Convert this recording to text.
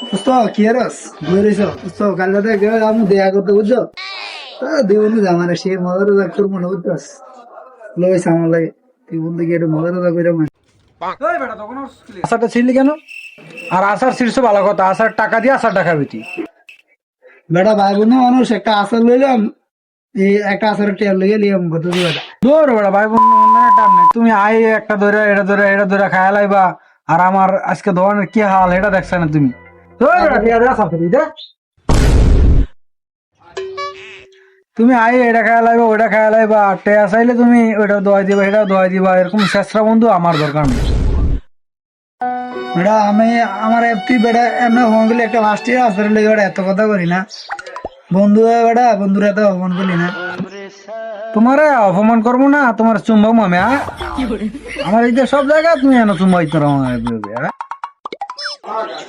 দোস্ত কি আরস বইরেছ দোস্ত কাল রাতে আমি দেখা করতে বুঝছো দেবনু জামানে সে মজার করবো না বুঝছস লইছে আমার লাগে তুই বলতে কি একটু মজার করে আসারটা ছিলি কেন? আর আসার শীর্ষ ভালো কথা, আসার টাকা দিয়ে আসার টাকা বেটি। বেটা ভাই বোন মানুষ একটা আচার লইলাম এই একটা আচারের টেয়ার লইয়া লিয়াম কত বেটা দূর বেড়া ভাই বোন টান নেই। তুমি আই একটা ধরে এটা ধরে খায়া লাইবা, আর আমার আজকে দোকানের কি হাল এটা দেখছ না তুমি। দূর বেড়া, দিয়া দে আসার ফেরি দে। তুমি আই এটা খায়া লাইবা ওইটা খায়া লাইবা, টেয়া চাইলে তুমি ওইটা দোয়াই দিবা এটা দোয়াই দিবা, এরকম শেষরা বন্ধু আমার দরকার নেই। বেটা আমি আমার তুই বেটা এমনি ফোন করলে একটা মাস্টার আচারের লেগে বেটা এত কথা করি না বন্ধু হয়ে বেটা বন্ধুরা এত ফোন করলি না তোমারে অপমান করবো না, তোমার চুম্বক মামে আমার এই যে সব জায়গা তুমি এনে চুম্বাই তোর